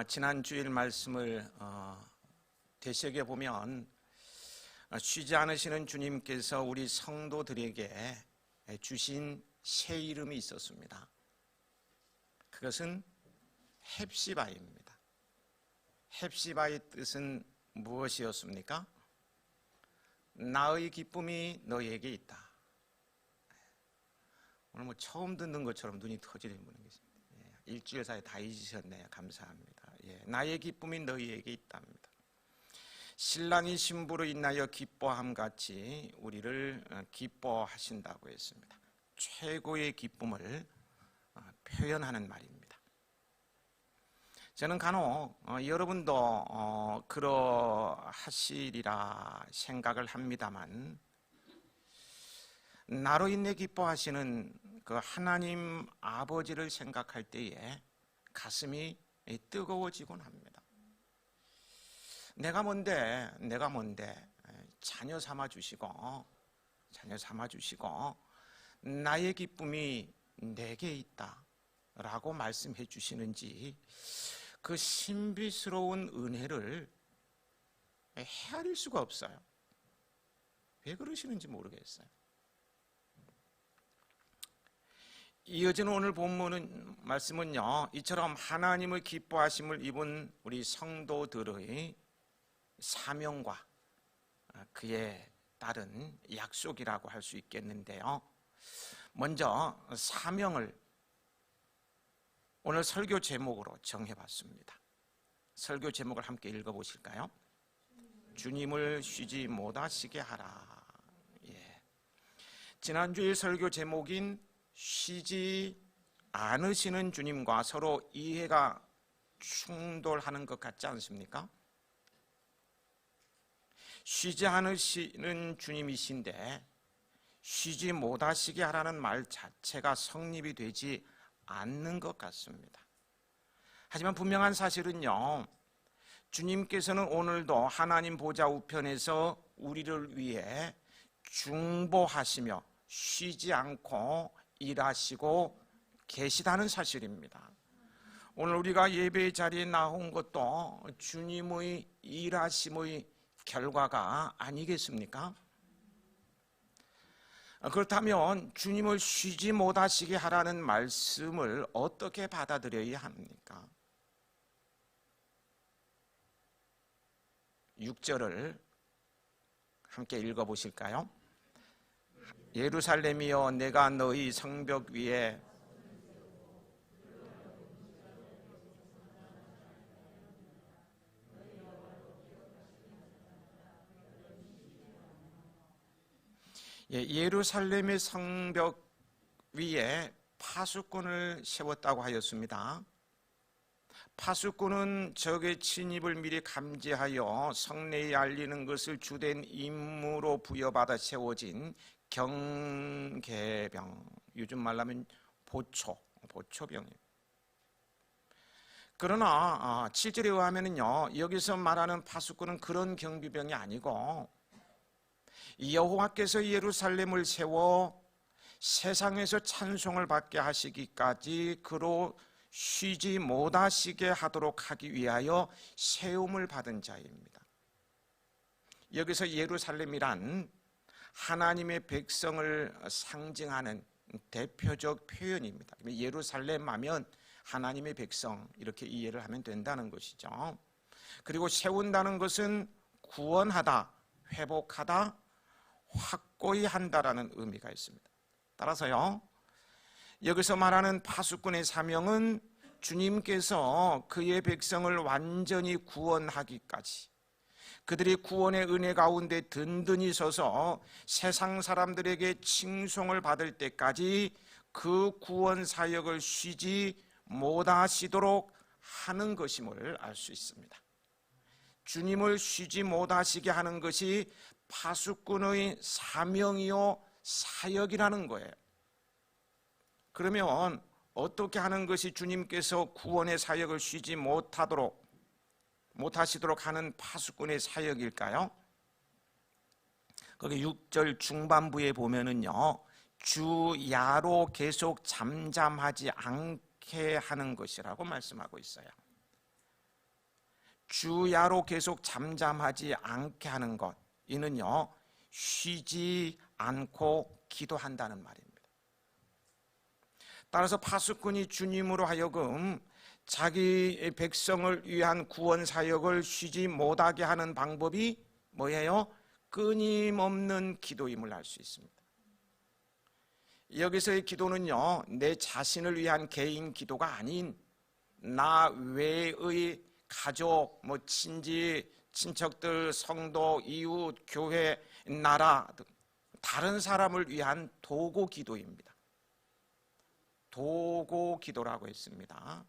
지난 주일 말씀을 되새겨 보면 쉬지 않으시는 주님께서 우리 성도들에게 주신 새 이름이 있었습니다. 그것은 헵시바입니다. 헵시바의 뜻은 무엇이었습니까? 나의 기쁨이 너에게 있다. 오늘 처음 듣는 것처럼 눈이 터지는 분이 계십니다. 일주일 사이에 다 잊으셨네요. 감사합니다. 나의 기쁨이 너희에게 있답니다. 신랑이 신부로 인하여 기뻐함 같이 우리를 기뻐하신다고 했습니다. 최고의 기쁨을 표현하는 말입니다. 저는 간혹 여러분도 그러하시리라 생각을 합니다만, 나로 인해 기뻐하시는 그 하나님 아버지를 생각할 때에 가슴이 뜨거워지곤 합니다. 내가 뭔데 자녀 삼아 주시고 나의 기쁨이 내게 있다 라고 말씀해 주시는지, 그 신비스러운 은혜를 헤아릴 수가 없어요. 왜 그러시는지 모르겠어요. 이어지는 오늘 본문은 말씀은요, 이처럼 하나님의 기뻐하심을 입은 우리 성도들의 사명과 그에 따른 약속이라고 할 수 있겠는데요. 먼저 사명을 오늘 설교 제목으로 정해봤습니다. 설교 제목을 함께 읽어보실까요? 주님을 쉬지 못하시게 하라. 지난주일 설교 제목인 쉬지 않으시는 주님과 서로 이해가 충돌하는 것 같지 않습니까? 쉬지 않으시는 주님이신데 쉬지 못하시게 하라는 말 자체가 성립이 되지 않는 것 같습니다. 하지만 분명한 사실은요, 주님께서는 오늘도 하나님 보좌 우편에서 우리를 위해 중보하시며 쉬지 않고 일하시고 계시다는 사실입니다. 오늘 우리가 예배의 자리에 나온 것도 주님의 일하심의 결과가 아니겠습니까? 그렇다면 주님을 쉬지 못하시게 하라는 말씀을 어떻게 받아들여야 합니까? 6절을 함께 읽어보실까요? 예루살렘이여, 내가 너희 성벽 위에 예루살렘의 성벽 위에 파수꾼을 세웠다고 하였습니다. 파수꾼은 적의 침입을 미리 감지하여 성내에 알리는 것을 주된 임무로 부여받아 세워진 경계병, 요즘 말하면 보초병입니다. 그러나 7절에 의하면요, 여기서 말하는 파수꾼은 그런 경비병이 아니고 여호와께서 예루살렘을 세워 세상에서 찬송을 받게 하시기까지 그로 쉬지 못하시게 하도록 하기 위하여 세움을 받은 자입니다. 여기서 예루살렘이란 하나님의 백성을 상징하는 대표적 표현입니다. 예루살렘 하면 하나님의 백성, 이렇게 이해를 하면 된다는 것이죠. 그리고 세운다는 것은 구원하다, 회복하다, 확고히 한다라는 의미가 있습니다. 따라서요, 여기서 말하는 파수꾼의 사명은 주님께서 그의 백성을 완전히 구원하기까지, 그들이 구원의 은혜 가운데 든든히 서서 세상 사람들에게 칭송을 받을 때까지 그 구원 사역을 쉬지 못하시도록 하는 것임을 알 수 있습니다. 주님을 쉬지 못하시게 하는 것이 파수꾼의 사명이요 사역이라는 거예요. 그러면 어떻게 하는 것이 주님께서 구원의 사역을 쉬지 못하시도록 하는 파수꾼의 사역일까요? 거기 6절 중반부에 보면은요, 주야로 계속 잠잠하지 않게 하는 것이라고 말씀하고 있어요. 주야로 계속 잠잠하지 않게 하는 것, 이는요 쉬지 않고 기도한다는 말입니다. 따라서 파수꾼이 주님으로 하여금 자기 백성을 위한 구원 사역을 쉬지 못하게 하는 방법이 뭐예요? 끊임없는 기도임을 알 수 있습니다. 여기서의 기도는요 내 자신을 위한 개인 기도가 아닌 나 외의 가족, 친지, 친척들, 성도, 이웃, 교회, 나라 등 다른 사람을 위한 도고 기도입니다. 도고 기도라고 했습니다.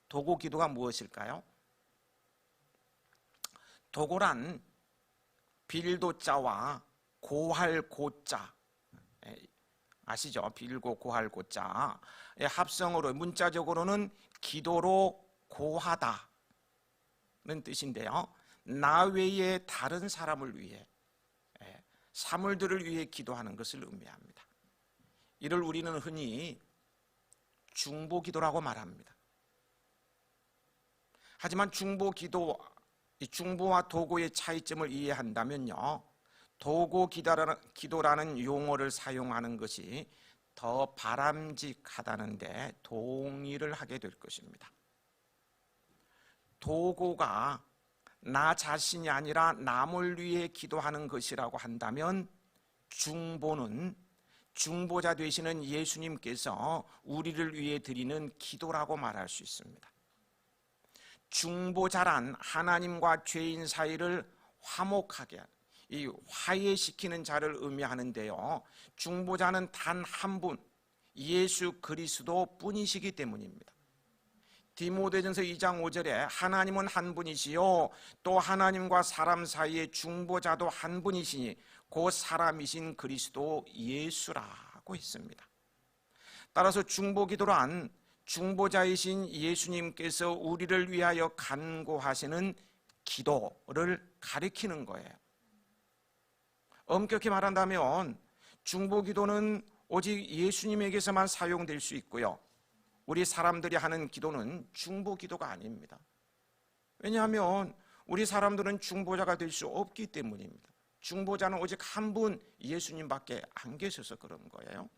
도고 기도가 무엇일까요? 도고란 빌도자와 고할고자, 아시죠? 빌고 고할고자 합성어로 문자적으로는 기도로 고하다는 뜻인데요, 나 외에 다른 사람을 위해, 사물들을 위해 기도하는 것을 의미합니다. 이를 우리는 흔히 중보기도라고 말합니다. 하지만 중보와 도고의 차이점을 이해한다면요, 도고 기도라는 용어를 사용하는 것이 더 바람직하다는데 동의를 하게 될 것입니다. 도고가 나 자신이 아니라 남을 위해 기도하는 것이라고 한다면, 중보는 중보자 되시는 예수님께서 우리를 위해 드리는 기도라고 말할 수 있습니다. 중보자란 하나님과 죄인 사이를 화목하게, 이 화해시키는 자를 의미하는데요, 중보자는 단 한 분, 예수 그리스도 뿐이시기 때문입니다. 디모데전서 2장 5절에 하나님은 한 분이시요 또 하나님과 사람 사이의 중보자도 한 분이시니 그 사람이신 그리스도 예수라고 했습니다. 따라서 중보기도란 중보자이신 예수님께서 우리를 위하여 간구하시는 기도를 가리키는 거예요. 엄격히 말한다면 중보기도는 오직 예수님에게서만 사용될 수 있고요, 우리 사람들이 하는 기도는 중보기도가 아닙니다. 왜냐하면 우리 사람들은 중보자가 될 수 없기 때문입니다. 중보자는 오직 한 분 예수님밖에 안 계셔서 그런 거예요.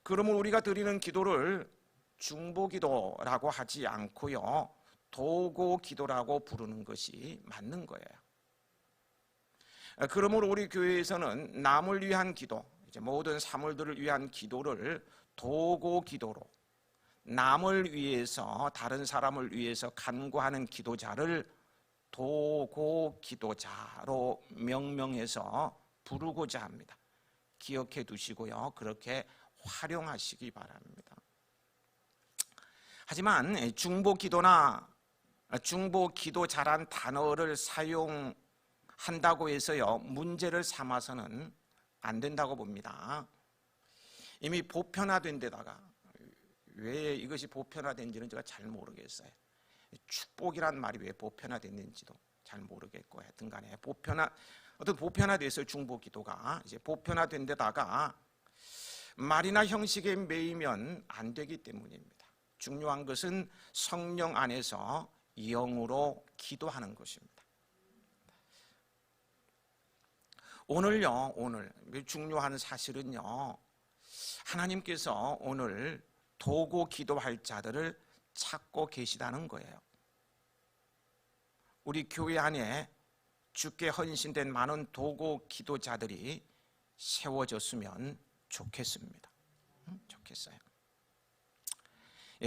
그러면 우리가 드리는 기도를 중보기도라고 하지 않고요, 도고기도라고 부르는 것이 맞는 거예요. 그러므로 우리 교회에서는 남을 위한 기도, 모든 사물들을 위한 기도를 도고기도로, 남을 위해서, 다른 사람을 위해서 간구하는 기도자를 도고기도자로 명명해서 부르고자 합니다. 기억해 두시고요, 그렇게 활용하시기 바랍니다. 하지만 중보기도나 중보기도자란 단어를 사용한다고 해서요 문제를 삼아서는 안 된다고 봅니다. 이미 보편화된 데다가, 왜 이것이 보편화된지는 제가 잘 모르겠어요. 축복이란 말이 왜 보편화됐는지도 잘 모르겠고, 하여튼 간에 보편화돼서 중보기도가 이제 보편화된 데다가 말이나 형식에 매이면 안 되기 때문입니다. 중요한 것은 성령 안에서 영으로 기도하는 것입니다. 오늘 중요한 사실은요, 하나님께서 오늘 도고 기도할 자들을 찾고 계시다는 거예요. 우리 교회 안에 주께 헌신된 많은 도고 기도자들이 세워졌으면 좋겠습니다. 좋겠어요.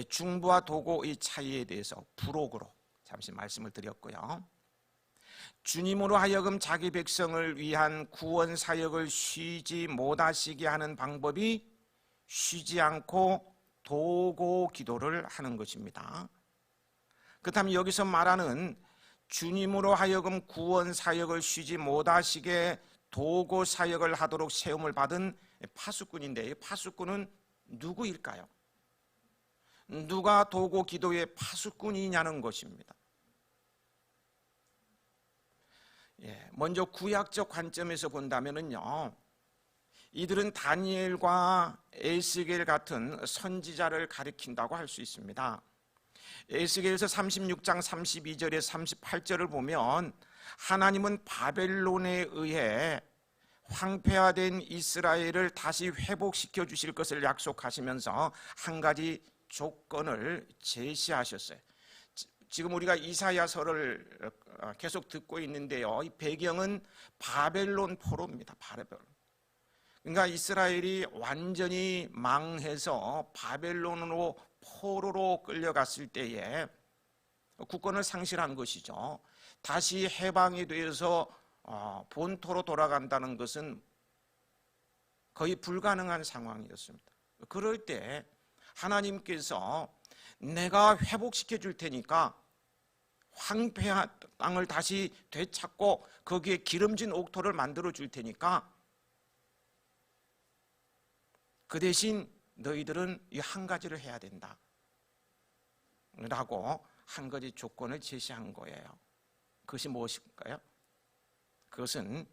중보와 도고의 차이에 대해서 부록으로 잠시 말씀을 드렸고요, 주님으로 하여금 자기 백성을 위한 구원 사역을 쉬지 못하시게 하는 방법이 쉬지 않고 도고 기도를 하는 것입니다. 그렇다면 여기서 말하는 주님으로 하여금 구원 사역을 쉬지 못하시게 도고 사역을 하도록 세움을 받은 파수꾼인데, 이 파수꾼은 누구일까요? 누가 도고 기도의 파수꾼이냐는 것입니다. 먼저 구약적 관점에서 본다면요, 이들은 다니엘과 에스겔 같은 선지자를 가리킨다고 할 수 있습니다. 에스겔서 36장 32절에 38절을 보면 하나님은 바벨론에 의해 황폐화된 이스라엘을 다시 회복시켜 주실 것을 약속하시면서 한 가지 조건을 제시하셨어요. 지금 우리가 이사야서를 계속 듣고 있는데요, 이 배경은 바벨론 포로입니다. 바벨론. 그러니까 이스라엘이 완전히 망해서 바벨론으로 포로로 끌려갔을 때에 국권을 상실한 것이죠. 다시 해방이 되어서 본토로 돌아간다는 것은 거의 불가능한 상황이었습니다. 그럴 때 하나님께서 내가 회복시켜 줄 테니까 황폐한 땅을 다시 되찾고 거기에 기름진 옥토를 만들어 줄 테니까 그 대신 너희들은 이 한 가지를 해야 된다 라고 한 가지 조건을 제시한 거예요. 그것이 무엇일까요? 그것은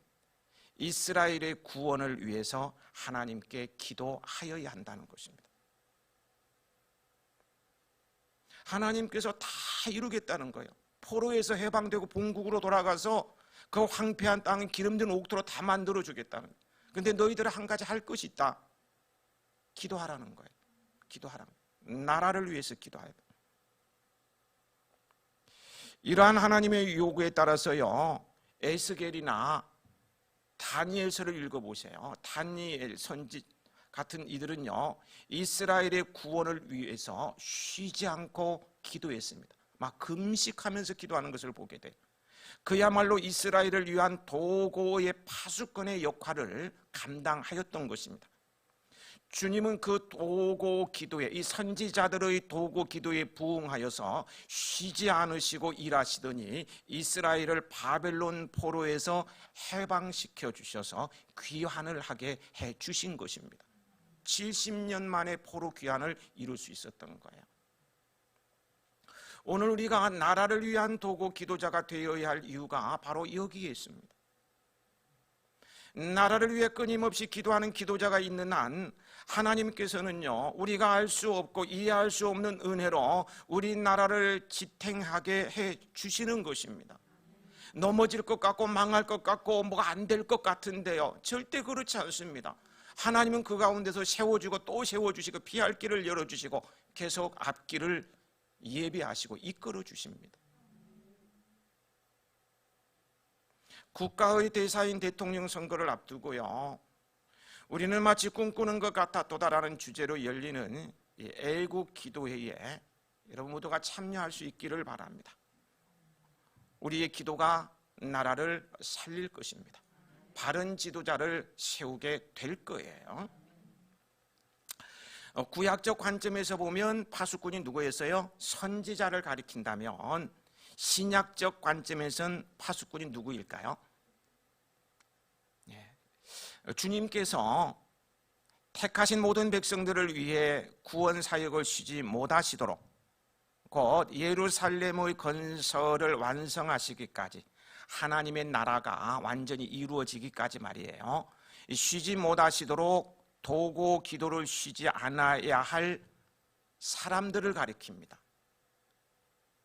이스라엘의 구원을 위해서 하나님께 기도하여야 한다는 것입니다. 하나님께서 다 이루겠다는 거예요. 포로에서 해방되고 본국으로 돌아가서 그 황폐한 땅을 기름진 옥토로 다 만들어 주겠다는 거예요. 그런데 너희들은 한 가지 할 것이 있다. 기도하라는 거예요. 기도하라는 거예요. 나라를 위해서 기도해야 돼요. 이러한 하나님의 요구에 따라서요, 에스겔이나 다니엘서를 읽어보세요. 다니엘 선지 같은 이들은요, 이스라엘의 구원을 위해서 쉬지 않고 기도했습니다. 막 금식하면서 기도하는 것을 보게 돼요. 그야말로 이스라엘을 위한 도구의 파수꾼의 역할을 감당하였던 것입니다. 주님은 그 도구 기도에, 이 선지자들의 도구 기도에 부응하여서 쉬지 않으시고 일하시더니 이스라엘을 바벨론 포로에서 해방시켜 주셔서 귀환을 하게 해 주신 것입니다. 70년 만에 포로 귀환을 이룰 수 있었던 거예요. 오늘 우리가 나라를 위한 도구 기도자가 되어야 할 이유가 바로 여기에 있습니다. 나라를 위해 끊임없이 기도하는 기도자가 있는 한 하나님께서는요, 우리가 알 수 없고 이해할 수 없는 은혜로 우리 나라를 지탱하게 해 주시는 것입니다. 넘어질 것 같고 망할 것 같고 뭐가 안 될 것 같은데요, 절대 그렇지 않습니다. 하나님은 그 가운데서 세워주고 또 세워주시고 피할 길을 열어주시고 계속 앞길을 예비하시고 이끌어 주십니다. 국가의 대사인 대통령 선거를 앞두고요, 우리는 마치 꿈꾸는 것 같아 도다라는 주제로 열리는 이 애국 기도회에 여러분 모두가 참여할 수 있기를 바랍니다. 우리의 기도가 나라를 살릴 것입니다. 바른 지도자를 세우게 될 거예요. 구약적 관점에서 보면 파수꾼이 누구였어요? 선지자를 가리킨다면 신약적 관점에서는 파수꾼이 누구일까요? 주님께서 택하신 모든 백성들을 위해 구원 사역을 쉬지 못하시도록 곧 예루살렘의 건설을 완성하시기까지, 하나님의 나라가 완전히 이루어지기까지 말이에요, 쉬지 못하시도록 도구 기도를 쉬지 않아야 할 사람들을 가리킵니다.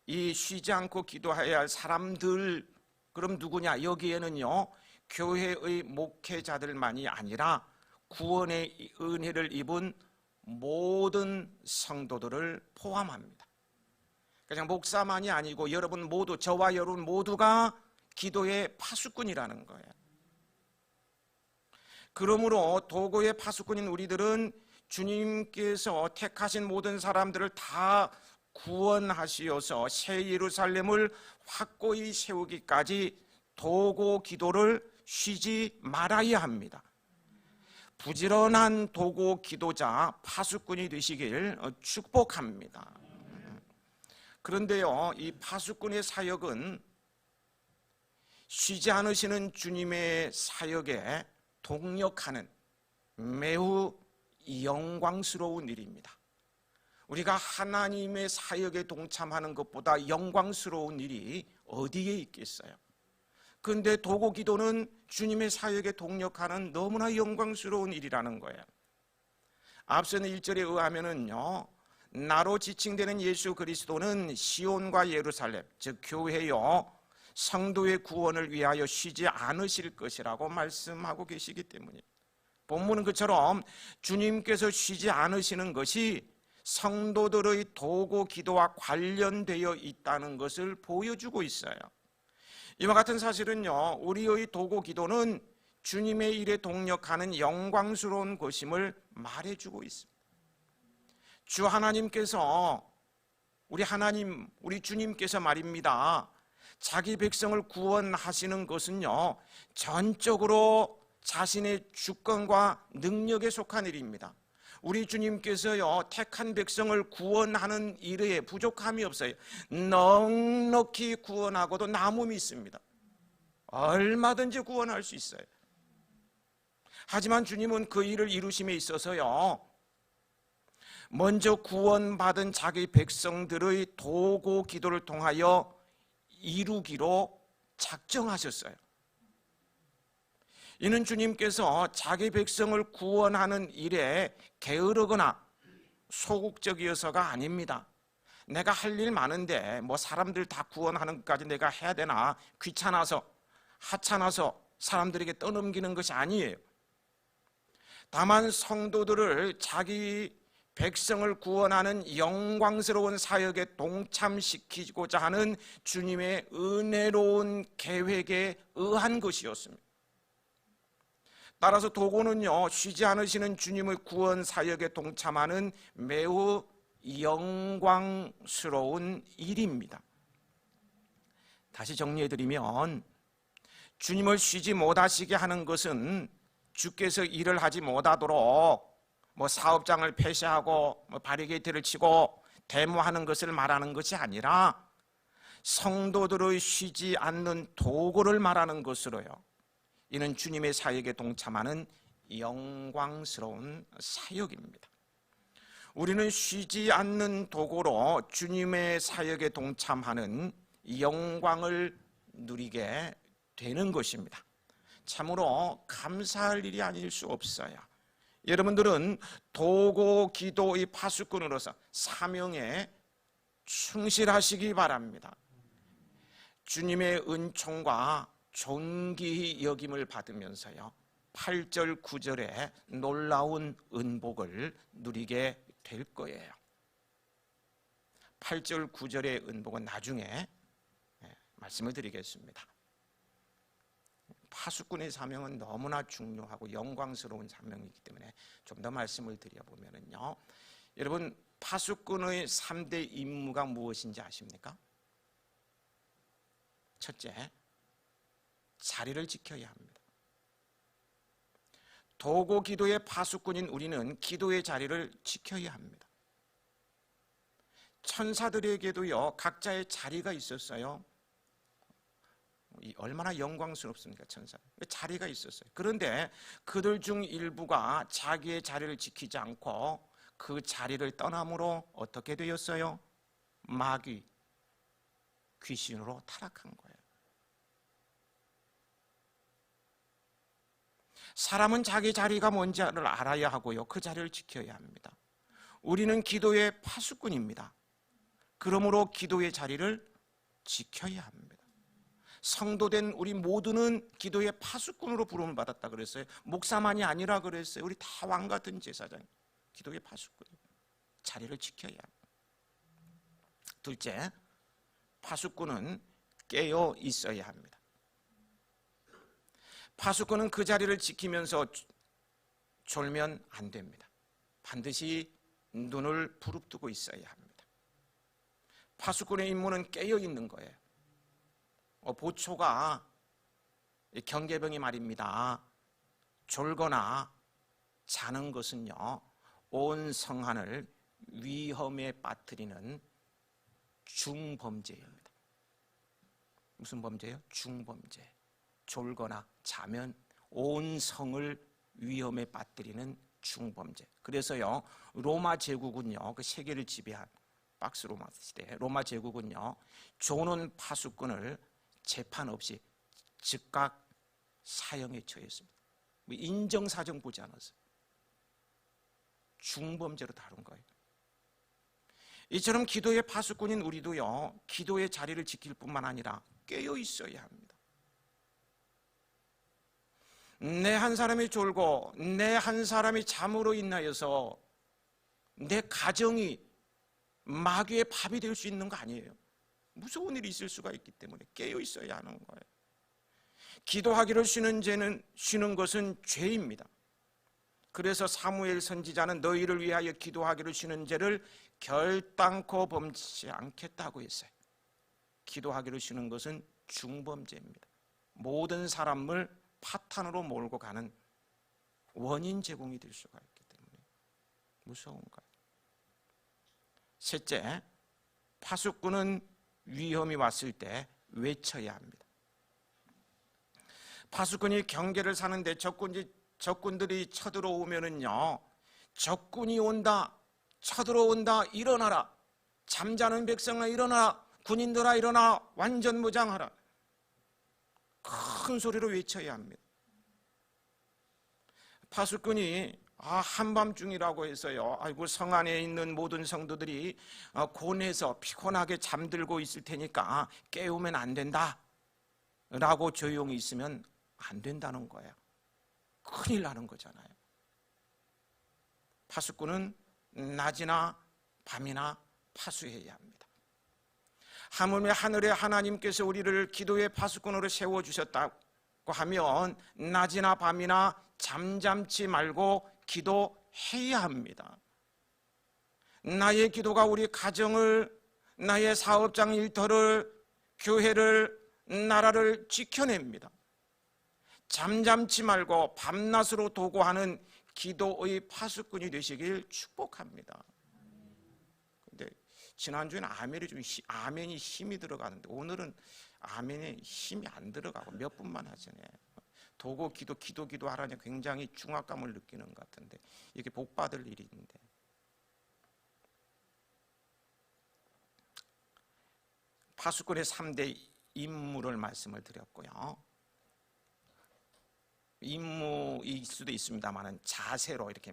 이 쉬지 않고 기도해야 할 사람들, 그럼 누구냐? 여기에는요, 교회의 목회자들만이 아니라 구원의 은혜를 입은 모든 성도들을 포함합니다. 그냥 목사만이 아니고 여러분 모두, 저와 여러분 모두가 기도의 파수꾼이라는 거예요. 그러므로 도구의 파수꾼인 우리들은 주님께서 택하신 모든 사람들을 다 구원하시어서 새 예루살렘을 확고히 세우기까지 도구 기도를 쉬지 말아야 합니다. 부지런한 도구 기도자 파수꾼이 되시길 축복합니다. 그런데요, 이 파수꾼의 사역은 쉬지 않으시는 주님의 사역에 동력하는 매우 영광스러운 일입니다. 우리가 하나님의 사역에 동참하는 것보다 영광스러운 일이 어디에 있겠어요? 그런데 도구 기도는 주님의 사역에 동력하는 너무나 영광스러운 일이라는 거예요. 앞서는 1절에 의하면은요, 나로 지칭되는 예수 그리스도는 시온과 예루살렘, 즉 교회요, 성도의 구원을 위하여 쉬지 않으실 것이라고 말씀하고 계시기 때문이에요. 본문은 그처럼 주님께서 쉬지 않으시는 것이 성도들의 도고 기도와 관련되어 있다는 것을 보여주고 있어요. 이와 같은 사실은요, 우리의 도고 기도는 주님의 일에 동력하는 영광스러운 것임을 말해주고 있습니다. 주 하나님께서, 우리 주님께서 말입니다, 자기 백성을 구원하시는 것은요, 전적으로 자신의 주권과 능력에 속한 일입니다. 우리 주님께서요, 택한 백성을 구원하는 일에 부족함이 없어요. 넉넉히 구원하고도 남음이 있습니다. 얼마든지 구원할 수 있어요. 하지만 주님은 그 일을 이루심에 있어서요, 먼저 구원받은 자기 백성들의 도고 기도를 통하여 이루기로 작정하셨어요. 이는 주님께서 자기 백성을 구원하는 일에 게으르거나 소극적이어서가 아닙니다. 내가 할 일 많은데 뭐 사람들 다 구원하는 것까지 내가 해야 되나, 귀찮아서 하찮아서 사람들에게 떠넘기는 것이 아니에요. 다만 성도들을 자기 백성을 구원하는 영광스러운 사역에 동참시키고자 하는 주님의 은혜로운 계획에 의한 것이었습니다. 따라서 도고는요, 쉬지 않으시는 주님의 구원 사역에 동참하는 매우 영광스러운 일입니다. 다시 정리해드리면, 주님을 쉬지 못하시게 하는 것은 주께서 일을 하지 못하도록 사업장을 폐쇄하고 바리게이트를 치고 데모하는 것을 말하는 것이 아니라 성도들의 쉬지 않는 도고를 말하는 것으로요, 이는 주님의 사역에 동참하는 영광스러운 사역입니다. 우리는 쉬지 않는 도고로 주님의 사역에 동참하는 영광을 누리게 되는 것입니다. 참으로 감사할 일이 아닐 수 없어요. 여러분들은 도고 기도의 파수꾼으로서 사명에 충실하시기 바랍니다. 주님의 은총과 존귀히 여김을 받으면서요, 8절 9절에 놀라운 은복을 누리게 될 거예요. 8절 9절의 은복은 나중에 말씀을 드리겠습니다. 파수꾼의 사명은 너무나 중요하고 영광스러운 사명이기 때문에 좀 더 말씀을 드려보면요, 여러분, 파수꾼의 3대 임무가 무엇인지 아십니까? 첫째, 자리를 지켜야 합니다. 도고 기도의 파수꾼인 우리는 기도의 자리를 지켜야 합니다. 천사들에게도요, 각자의 자리가 있었어요. 얼마나 영광스럽습니까, 천사. 자리가 있었어요. 그런데 그들 중 일부가 자기의 자리를 지키지 않고 그 자리를 떠남으로 어떻게 되었어요? 마귀, 귀신으로 타락한 거예요. 사람은 자기 자리가 뭔지를 알아야 하고요, 그 자리를 지켜야 합니다. 우리는 기도의 파수꾼입니다. 그러므로 기도의 자리를 지켜야 합니다. 성도된 우리 모두는 기도의 파수꾼으로 부름을 받았다 그랬어요. 목사만이 아니라 그랬어요. 우리 다 왕같은 제사장, 기도의 파수꾼, 자리를 지켜야 합니다. 둘째, 파수꾼은 깨어 있어야 합니다. 파수꾼은 그 자리를 지키면서 졸면 안 됩니다. 반드시 눈을 부릅뜨고 있어야 합니다. 파수꾼의 임무는 깨어 있는 거예요. 보초가, 경계병이 말입니다, 졸거나 자는 것은요, 온 성안을 위험에 빠뜨리는 중범죄입니다. 무슨 범죄예요? 중범죄. 졸거나 자면 온 성을 위험에 빠뜨리는 중범죄. 그래서요, 로마 제국은요, 그 세계를 지배한 박스 로마 시대 로마 제국은요, 조는 파수꾼을 재판 없이 즉각 사형에 처했습니다. 인정사정 보지 않았어요. 중범죄로 다룬 거예요. 이처럼 기도의 파수꾼인 우리도요, 기도의 자리를 지킬 뿐만 아니라 깨어 있어야 합니다. 내 한 사람이 졸고 내 한 사람이 잠으로 인하여서 내 가정이 마귀의 밥이 될 수 있는 거 아니에요. 무서운 일이 있을 수가 있기 때문에 깨어 있어야 하는 거예요. 기도하기를 쉬는 것은 죄입니다. 그래서 사무엘 선지자는 너희를 위하여 기도하기를 쉬는 죄를 결단코 범치 않겠다고 했어요. 기도하기를 쉬는 것은 중범죄입니다. 모든 사람을 파탄으로 몰고 가는 원인 제공이 될 수가 있기 때문에 무서운 거예요. 셋째, 파수꾼은 위험이 왔을 때 외쳐야 합니다. 파수꾼이 경계를 사는데 적군들이 쳐들어오면은요, 적군이 온다, 쳐들어온다, 일어나라, 잠자는 백성아 일어나라, 군인들아 일어나, 완전 무장하라, 큰 소리로 외쳐야 합니다. 파수꾼이 한밤중이라고 해서요, 아이고 성 안에 있는 모든 성도들이 곤해서 피곤하게 잠들고 있을 테니까 깨우면 안 된다 라고 조용히 있으면 안 된다는 거예요. 큰일 나는 거잖아요. 파수꾼은 낮이나 밤이나 파수해야 합니다. 하물며 하늘의 하나님께서 우리를 기도의 파수꾼으로 세워주셨다고 하면 낮이나 밤이나 잠잠치 말고 기도해야 합니다. 나의 기도가 우리 가정을, 나의 사업장 일터를, 교회를, 나라를 지켜냅니다. 잠잠치 말고 밤낮으로 도구하는 기도의 파수꾼이 되시길 축복합니다. 근데 지난주에는 아멘이 힘이 들어가는데 오늘은 아멘에 힘이 안 들어가고 몇 분만 하잖아요. 도구 기도 하라니 굉장히 중압감을 느끼는 것 같은데 이게 복 받을 일인데, 파수꾼의 3대 임무를 말씀을 드렸고요. 임무일 수도 있습니다만은 자세로 이렇게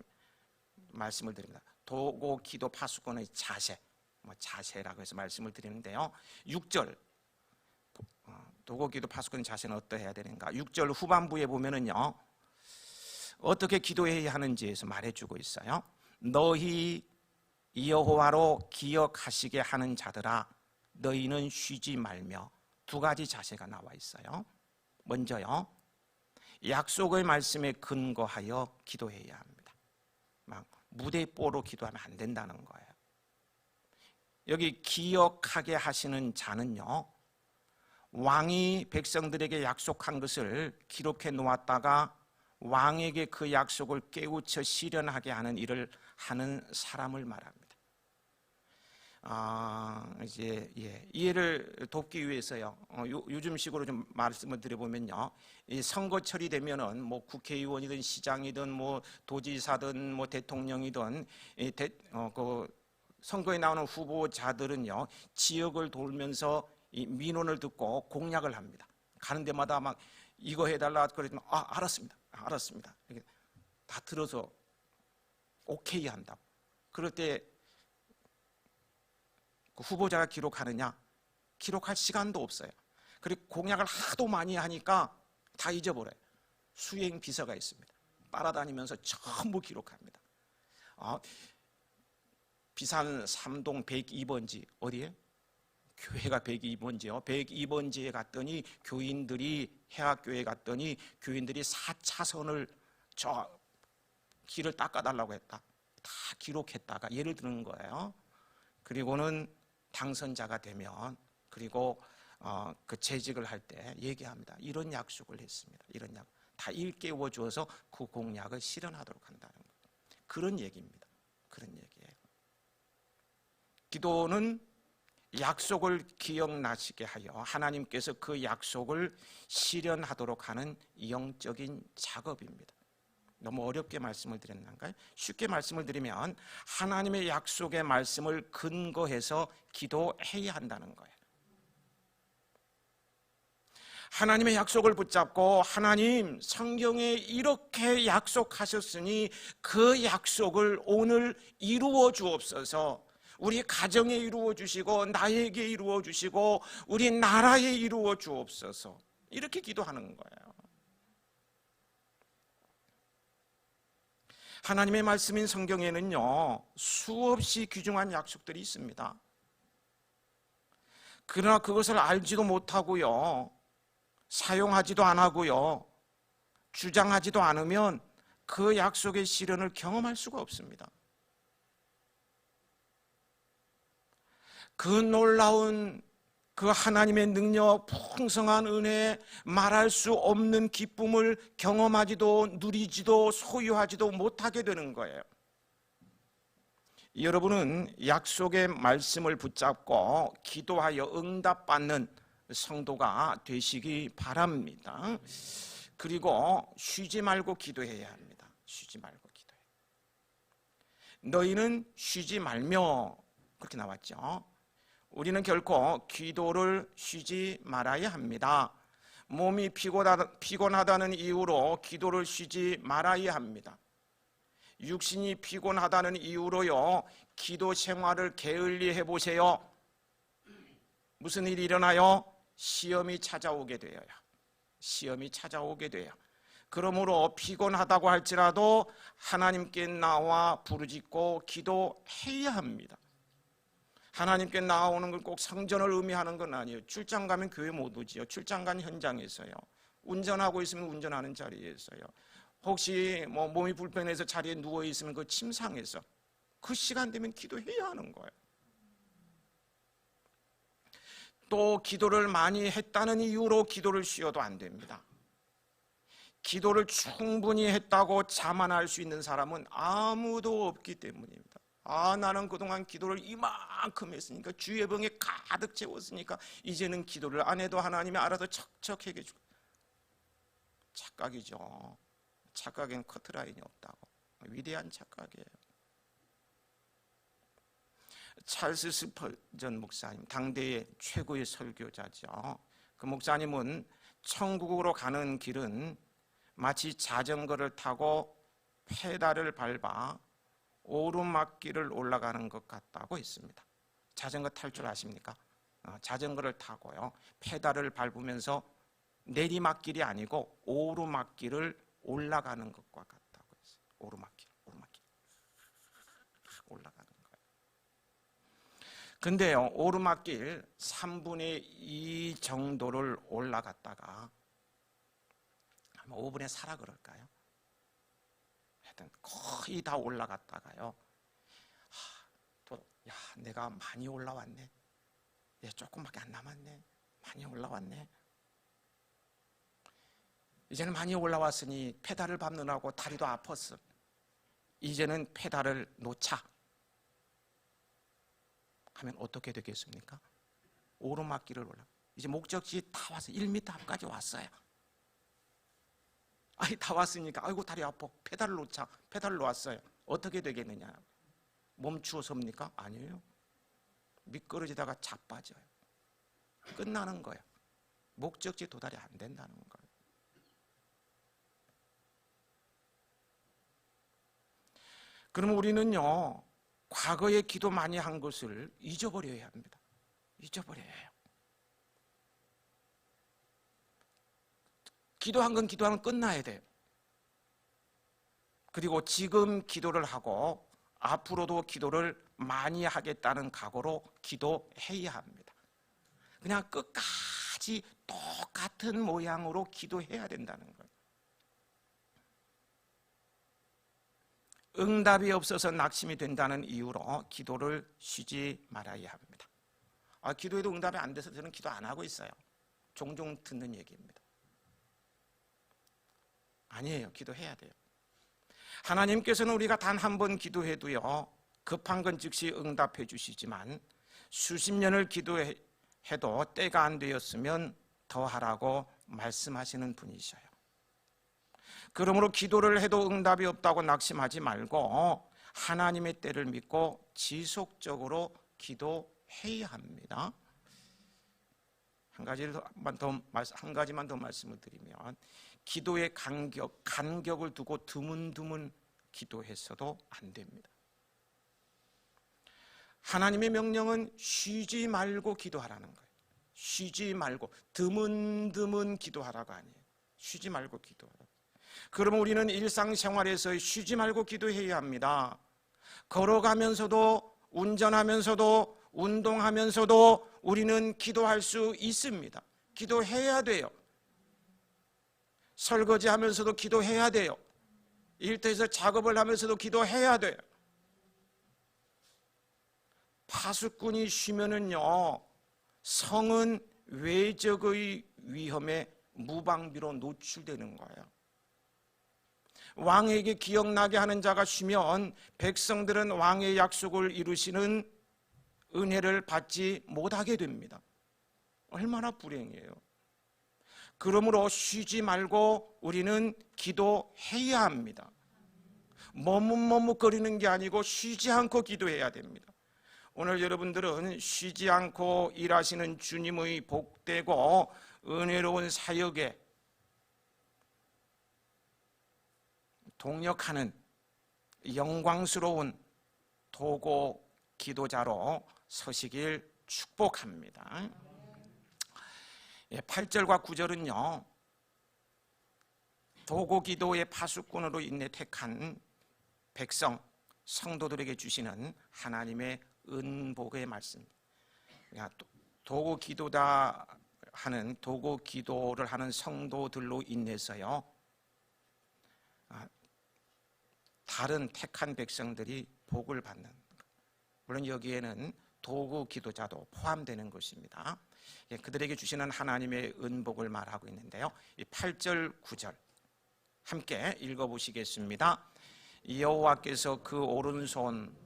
말씀을 드립니다. 도구 기도 파수꾼의 자세라고 해서 말씀을 드리는데요. 6절 도구 기도 파수꾼의 자세는 어떠해야 되는가? 6절 후반부에 보면은요, 어떻게 기도해야 하는지에서 말해주고 있어요. 너희 여호와로 기억하시게 하는 자들아, 너희는 쉬지 말며. 두 가지 자세가 나와 있어요. 먼저요, 약속의 말씀에 근거하여 기도해야 합니다. 막 무대뽀로 기도하면 안 된다는 거예요. 여기 기억하게 하시는 자는요, 왕이 백성들에게 약속한 것을 기록해 놓았다가 왕에게 그 약속을 깨우쳐 실현하게 하는 일을 하는 사람을 말합니다. 이해를 돕기 위해서요, 요즘식으로 좀 말씀을 드려보면요, 이 선거철이 되면은 뭐 국회의원이든 시장이든 뭐 도지사든 뭐 대통령이든 그 선거에 나오는 후보자들은요, 지역을 돌면서 이 민원을 듣고 공약을 합니다. 가는 데마다 막 이거 해달라 그러면 알았습니다. 이렇게 다 들어서 오케이 한다고. 그럴 때 그 후보자가 기록하느냐? 기록할 시간도 없어요. 그리고 공약을 하도 많이 하니까 다 잊어버려요. 수행 비서가 있습니다. 따라다니면서 전부 기록합니다. 비산 3동 102번지 어디에? 교회가 102번지요. 102번지에 갔더니 해학교에 갔더니 교인들이 4차선을 저 길을 닦아달라고 했다. 다 기록했다가 예를 드는 거예요. 그리고는 당선자가 되면, 그리고 그 재직을 할 때 얘기합니다. 이런 약속을 했습니다. 이런 약 다 일깨워 주어서 그 공약을 실현하도록 한다는 것. 그런 얘기입니다. 그런 얘기예요. 기도는 약속을 기억나시게 하여 하나님께서 그 약속을 실현하도록 하는 영적인 작업입니다. 너무 어렵게 말씀을 드렸나요? 쉽게 말씀을 드리면 하나님의 약속의 말씀을 근거해서 기도해야 한다는 거예요. 하나님의 약속을 붙잡고, 하나님 성경에 이렇게 약속하셨으니 그 약속을 오늘 이루어 주옵소서, 우리 가정에 이루어 주시고 나에게 이루어 주시고 우리 나라에 이루어 주옵소서. 이렇게 기도하는 거예요. 하나님의 말씀인 성경에는요, 수없이 귀중한 약속들이 있습니다. 그러나 그것을 알지도 못하고요, 사용하지도 안 하고요, 주장하지도 않으면 그 약속의 실현을 경험할 수가 없습니다. 그 놀라운 그 하나님의 능력, 풍성한 은혜, 말할 수 없는 기쁨을 경험하지도 누리지도 소유하지도 못하게 되는 거예요. 여러분은 약속의 말씀을 붙잡고 기도하여 응답받는 성도가 되시기 바랍니다. 그리고 쉬지 말고 기도해야 합니다. 쉬지 말고 기도해. 너희는 쉬지 말며, 그렇게 나왔죠. 우리는 결코 기도를 쉬지 말아야 합니다. 몸이 피곤하다는 이유로 기도를 쉬지 말아야 합니다. 육신이 피곤하다는 이유로요, 기도 생활을 게을리해 보세요. 무슨 일이 일어나요? 시험이 찾아오게 돼요. 시험이 찾아오게 돼요. 그러므로 피곤하다고 할지라도 하나님께 나와 부르짖고 기도해야 합니다. 하나님께 나오는 건 꼭 성전을 의미하는 건 아니에요. 출장 가면 교회 못 오지요. 출장 간 현장에서요. 운전하고 있으면 운전하는 자리에서요. 혹시 몸이 불편해서 자리에 누워 있으면 그 침상에서 그 시간 되면 기도해야 하는 거예요. 또 기도를 많이 했다는 이유로 기도를 쉬어도 안 됩니다. 기도를 충분히 했다고 자만할 수 있는 사람은 아무도 없기 때문입니다. 나는 그동안 기도를 이만큼 했으니까 주의 병에 가득 채웠으니까 이제는 기도를 안 해도 하나님이 알아서 척척 해주고. 착각이죠. 착각엔 커트라인이 없다고. 위대한 착각이에요. 찰스 스펄전 목사님, 당대의 최고의 설교자죠. 그 목사님은 천국으로 가는 길은 마치 자전거를 타고 페달을 밟아 오르막길을 올라가는 것 같다고 했습니다. 자전거 탈 줄 아십니까? 자전거를 타고요, 페달을 밟으면서 내리막길이 아니고 오르막길을 올라가는 것과 같다고 했어요. 오르막길 올라가는 거예요. 근데요, 오르막길 3분의 2 정도를 올라갔다가 아마 5분의 4라 그럴까요? 하여튼 거의 다 올라갔다가요, 내가 많이 올라왔네, 조금밖에 안 남았네, 많이 올라왔네, 이제는 많이 올라왔으니 페달을 밟느라고 다리도 아팠어, 이제는 페달을 놓자 하면 어떻게 되겠습니까? 오르막길을 올라, 이제 목적지 다 왔어요. 1m 앞까지 왔어요. 다 왔으니까 아이고 다리 아파, 페달을 놓자, 페달을 놓았어요. 어떻게 되겠느냐? 멈추어섭니까? 아니에요. 미끄러지다가 자빠져요. 끝나는 거예요. 목적지 도달이 안 된다는 거예요. 그럼 우리는요, 과거에 기도 많이 한 것을 잊어버려야 합니다. 잊어버려야 해요. 기도한 건 기도하면 끝나야 돼요. 그리고 지금 기도를 하고 앞으로도 기도를 많이 하겠다는 각오로 기도해야 합니다. 그냥 끝까지 똑같은 모양으로 기도해야 된다는 거예요. 응답이 없어서 낙심이 된다는 이유로 기도를 쉬지 말아야 합니다. 기도해도 응답이 안 돼서 저는 기도 안 하고 있어요. 종종 듣는 얘기입니다. 아니에요. 기도해야 돼요. 하나님께서는 우리가 단 한 번 기도해도요, 급한 건 즉시 응답해 주시지만 수십 년을 기도해도 때가 안 되었으면 더 하라고 말씀하시는 분이셔요. 그러므로 기도를 해도 응답이 없다고 낙심하지 말고 하나님의 때를 믿고 지속적으로 기도해야 합니다. 한 가지만 더 말씀을 드리면, 기도의 간격을 두고 드문드문 기도했어도 안 됩니다. 하나님의 명령은 쉬지 말고 기도하라는 거예요. 쉬지 말고, 드문드문 기도하라가 아니에요. 쉬지 말고 기도하라. 그러면 우리는 일상생활에서 쉬지 말고 기도해야 합니다. 걸어가면서도, 운전하면서도, 운동하면서도 우리는 기도할 수 있습니다. 기도해야 돼요. 설거지하면서도 기도해야 돼요. 일터에서 작업을 하면서도 기도해야 돼요. 파수꾼이 쉬면은요, 성은 외적의 위험에 무방비로 노출되는 거예요. 왕에게 기억나게 하는 자가 쉬면 백성들은 왕의 약속을 이루시는 은혜를 받지 못하게 됩니다. 얼마나 불행해요. 그러므로 쉬지 말고 우리는 기도해야 합니다. 머뭇머뭇거리는 게 아니고 쉬지 않고 기도해야 됩니다. 오늘 여러분들은 쉬지 않고 일하시는 주님의 복되고 은혜로운 사역에 동역하는 영광스러운 도고 기도자로 서시길 축복합니다. 8절과 9절은요, 도고 기도의 파수꾼으로 인해 택한 백성, 성도들에게 주시는 하나님의 은복의 말씀. 도고 기도다 하는, 도고 기도를 하는 성도들로 인해서요, 다른 택한 백성들이 복을 받는, 물론 여기에는 도구 기도자도 포함되는 것입니다. 그들에게 주시는 하나님의 은복을 말하고 있는데요, 이 8절 9절 함께 읽어보시겠습니다. 여호와께서 그 오른손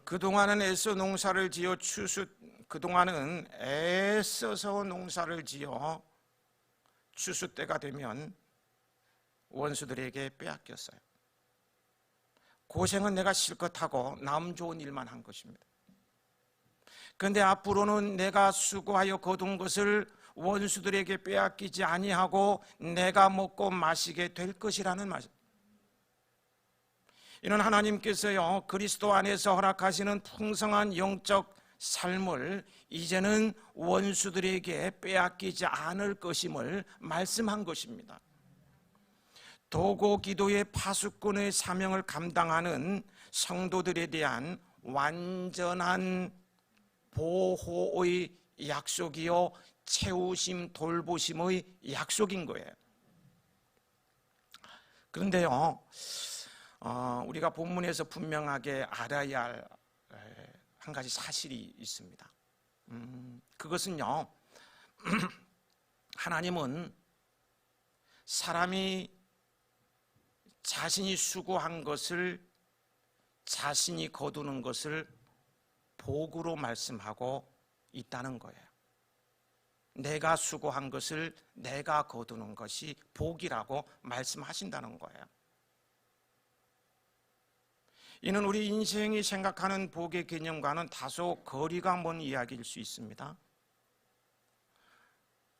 그동안은 애써 농사를 지어 그동안은 애써서 농사를 지어 추수 때가 되면 원수들에게 빼앗겼어요. 고생은 내가 실컷 하고 남 좋은 일만 한 것입니다. 그런데 앞으로는 내가 수고하여 거둔 것을 원수들에게 빼앗기지 아니하고 내가 먹고 마시게 될 것이라는 말씀. 이는 하나님께서요, 그리스도 안에서 허락하시는 풍성한 영적 삶을 이제는 원수들에게 빼앗기지 않을 것임을 말씀한 것입니다. 도고 기도의 파수꾼의 사명을 감당하는 성도들에 대한 완전한 보호의 약속이요, 채우심, 돌보심의 약속인 거예요. 그런데요, 우리가 본문에서 분명하게 알아야 할 한 가지 사실이 있습니다. 그것은요, 하나님은 사람이 자신이 수고한 것을, 자신이 거두는 것을 복으로 말씀하고 있다는 거예요. 내가 수고한 것을 내가 거두는 것이 복이라고 말씀하신다는 거예요. 이는 우리 인생이 생각하는 복의 개념과는 다소 거리가 먼 이야기일 수 있습니다.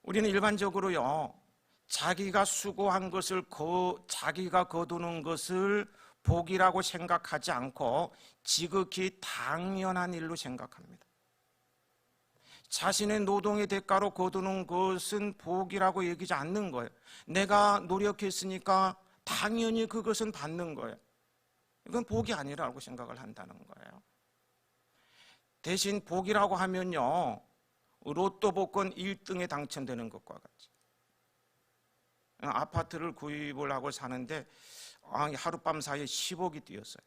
우리는 일반적으로요, 자기가 수고한 것을 자기가 거두는 것을 복이라고 생각하지 않고 지극히 당연한 일로 생각합니다. 자신의 노동의 대가로 거두는 것은 복이라고 여기지 않는 거예요. 내가 노력했으니까 당연히 그것은 받는 거예요. 이건 복이 아니라고 생각을 한다는 거예요. 대신 복이라고 하면요, 로또 복권 1등에 당첨되는 것과 같이, 아파트를 구입을 하고 사는데 하룻밤 사이에 10억이 뛰었어요.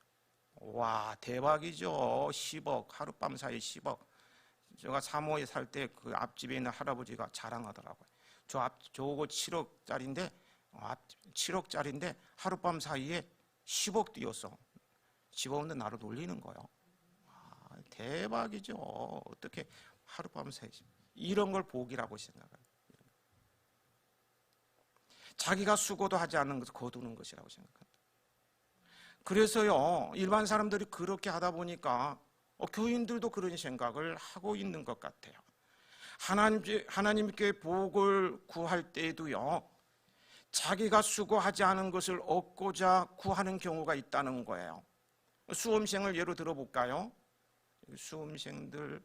와, 대박이죠. 10억, 하룻밤 사이에 10억. 제가 사모에 살 때 그 앞집에 있는 할아버지가 자랑하더라고요. 저거 7억짜리인데 7억짜리인데 하룻밤 사이에 10억 뛰었어. 집 없는 나를 놀리는 거예요. 대박이죠. 어떻게 하룻밤 사이에 이런 걸 복이라고 생각해요. 자기가 수고도 하지 않는 것을 거두는 것이라고 생각한다. 그래서요, 일반 사람들이 그렇게 하다 보니까 교인들도 그런 생각을 하고 있는 것 같아요. 하나님께 복을 구할 때에도요, 자기가 수고하지 않은 것을 얻고자 구하는 경우가 있다는 거예요. 수험생을 예로 들어볼까요? 수험생들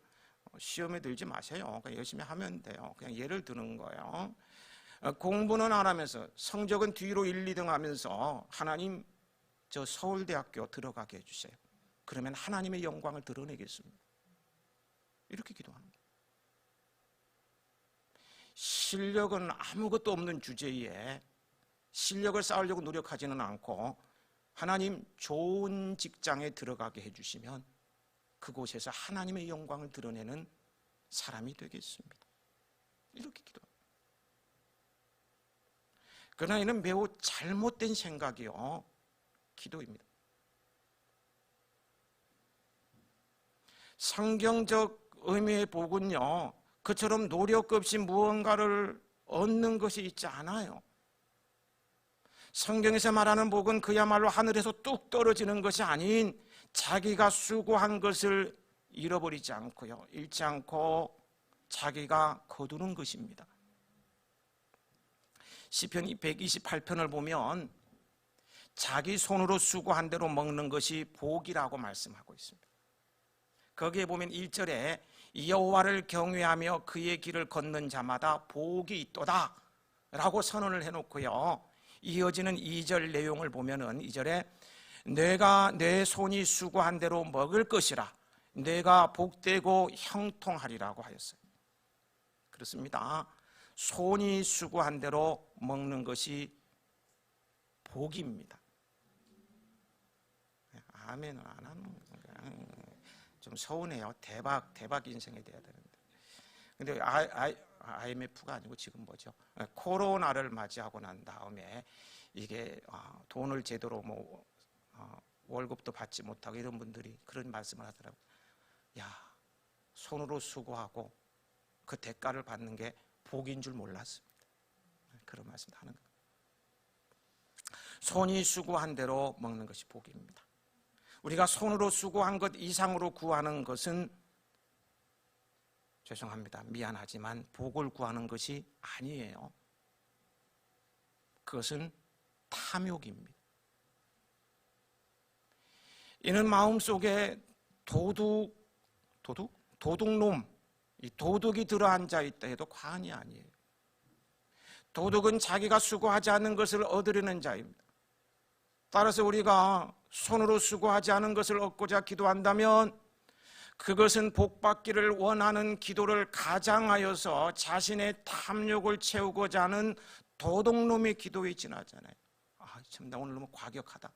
시험에 들지 마세요. 그냥 열심히 하면 돼요. 그냥 예를 드는 거예요. 공부는 안 하면서 성적은 뒤로 1, 2등 하면서 하나님 저 서울대학교 들어가게 해주세요. 그러면 하나님의 영광을 드러내겠습니다. 이렇게 기도하는 거예요. 실력은 아무것도 없는 주제에 실력을 쌓으려고 노력하지는 않고 하나님 좋은 직장에 들어가게 해주시면 그곳에서 하나님의 영광을 드러내는 사람이 되겠습니다. 이렇게 기도합니다. 그러나 이는 매우 잘못된 생각이요, 기도입니다. 성경적 의미의 복은요, 그처럼 노력 없이 무언가를 얻는 것이 있지 않아요. 성경에서 말하는 복은 그야말로 하늘에서 뚝 떨어지는 것이 아닌 자기가 수고한 것을 잃어버리지 않고요, 잃지 않고 자기가 거두는 것입니다. 시편 128편을 보면 자기 손으로 수고한 대로 먹는 것이 복이라고 말씀하고 있습니다. 거기에 보면 1절에 여호와를 경외하며 그의 길을 걷는 자마다 복이 있도다 라고 선언을 해놓고요, 이어지는 2절 내용을 보면은 2절에 내가 내 손이 수고한 대로 먹을 것이라 내가 복되고 형통하리라고 하였어요. 그렇습니다. 손이 수고한 대로 먹는 것이 복입니다. 아멘은 안 하는 거예요. 좀 서운해요. 대박 인생이 돼야 되는데. 근데 IMF가 아니고 지금 뭐죠? 코로나를 맞이하고 난 다음에 이게 돈을 제대로 월급도 받지 못하고 이런 분들이 그런 말씀을 하더라고요. 야, 손으로 수고하고 그 대가를 받는 게 복인 줄 몰랐습니다. 그런 말씀 하는 거예요. 손이 수고한 대로 먹는 것이 복입니다. 우리가 손으로 수고한 것 이상으로 구하는 것은 죄송합니다. 미안하지만 복을 구하는 것이 아니에요. 그것은 탐욕입니다. 이는 마음속에 도둑놈, 이 도둑이 들어앉아 있다 해도 과언이 아니에요. 도둑은 자기가 수고하지 않은 것을 얻으려는 자입니다. 따라서 우리가 손으로 수고하지 않은 것을 얻고자 기도한다면 그것은 복받기를 원하는 기도를 가장하여서 자신의 탐욕을 채우고자 하는 도둑놈의 기도에 지나잖아요. 참, 나 오늘 너무 과격하다.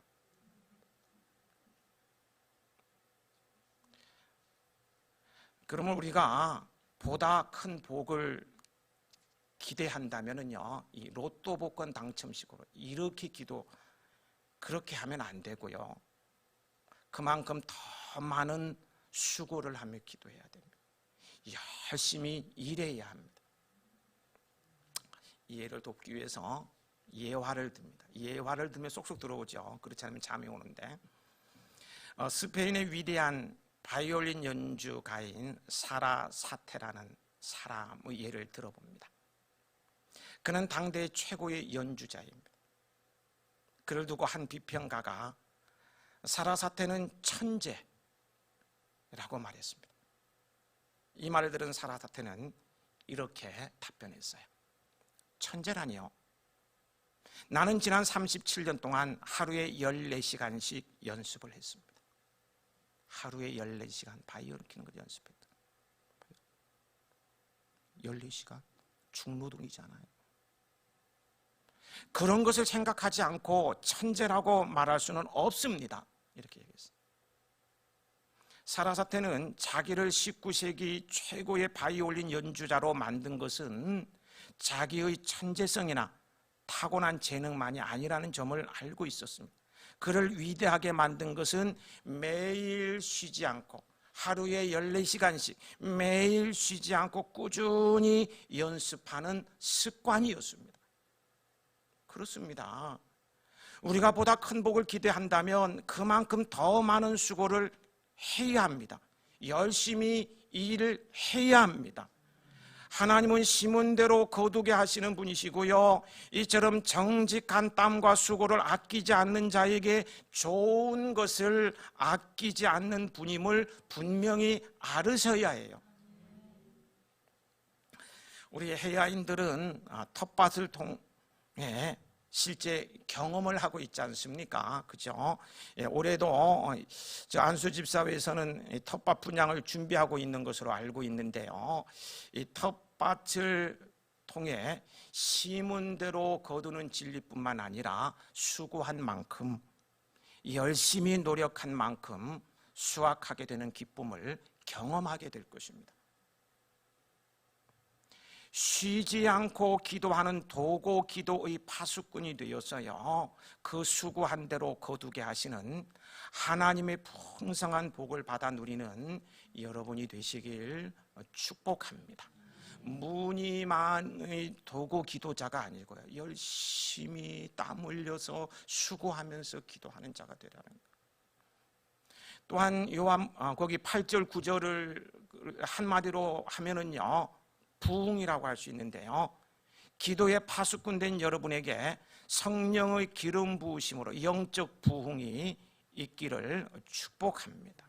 그러면 우리가 보다 큰 복을 기대한다면요, 이 로또 복권 당첨식으로 이렇게 그렇게 하면 안 되고요. 그만큼 더 많은 수고를 하며 기도해야 됩니다. 열심히 일해야 합니다. 이해를 돕기 위해서 예화를 듭니다. 예화를 들면 쏙쏙 들어오죠. 그렇지 않으면 잠이 오는데, 스페인의 위대한 바이올린 연주가인 사라 사테라는 사람의 예를 들어봅니다. 그는 당대 최고의 연주자입니다. 그를 두고 한 비평가가 사라 사테는 천재라고 말했습니다. 이 말을 들은 사라 사테는 이렇게 답변했어요. 천재라니요? 나는 지난 37년 동안 하루에 14시간씩 연습을 했습니다. 하루에 14시간 바이올린 키는 걸 연습했다. 14시간? 중노동이잖아요. 그런 것을 생각하지 않고 천재라고 말할 수는 없습니다. 이렇게 얘기했어요. 사라 사테는 자기를 19세기 최고의 바이올린 연주자로 만든 것은 자기의 천재성이나 타고난 재능만이 아니라는 점을 알고 있었습니다. 그를 위대하게 만든 것은 매일 쉬지 않고 하루에 14시간씩 매일 쉬지 않고 꾸준히 연습하는 습관이었습니다. 그렇습니다. 우리가 보다 큰 복을 기대한다면 그만큼 더 많은 수고를 해야 합니다. 열심히 일을 해야 합니다. 하나님은 심은 대로 거두게 하시는 분이시고요, 이처럼 정직한 땀과 수고를 아끼지 않는 자에게 좋은 것을 아끼지 않는 분임을 분명히 알으셔야 해요. 우리 해야인들은 텃밭을 통해 실제 경험을 하고 있지 않습니까? 그죠? 예, 올해도 안수집사회에서는 텃밭 분양을 준비하고 있는 것으로 알고 있는데요, 이 텃밭을 통해 심은 대로 거두는 진리뿐만 아니라 수고한 만큼, 열심히 노력한 만큼 수확하게 되는 기쁨을 경험하게 될 것입니다. 쉬지 않고 기도하는 도고 기도의 파수꾼이 되어서요, 그 수고한 대로 거두게 하시는 하나님의 풍성한 복을 받아 누리는 여러분이 되시길 축복합니다. 무늬만의 도고 기도자가 아니고요, 열심히 땀 흘려서 수고하면서 기도하는 자가 되라는 거예요. 또한 요한 거기 8절 9절을 한마디로 하면은요, 부흥이라고 할 수 있는데요, 기도의 파수꾼 된 여러분에게 성령의 기름 부으심으로 영적 부흥이 있기를 축복합니다.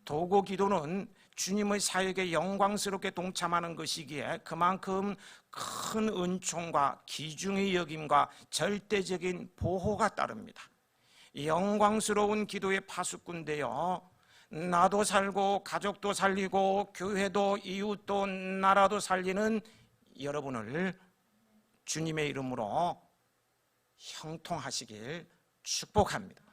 도고 기도는 주님의 사역에 영광스럽게 동참하는 것이기에 그만큼 큰 은총과 귀중히 여김과 절대적인 보호가 따릅니다. 영광스러운 기도의 파수꾼 되어 나도 살고 가족도 살리고 교회도 이웃도 나라도 살리는 여러분을 주님의 이름으로 형통하시길 축복합니다.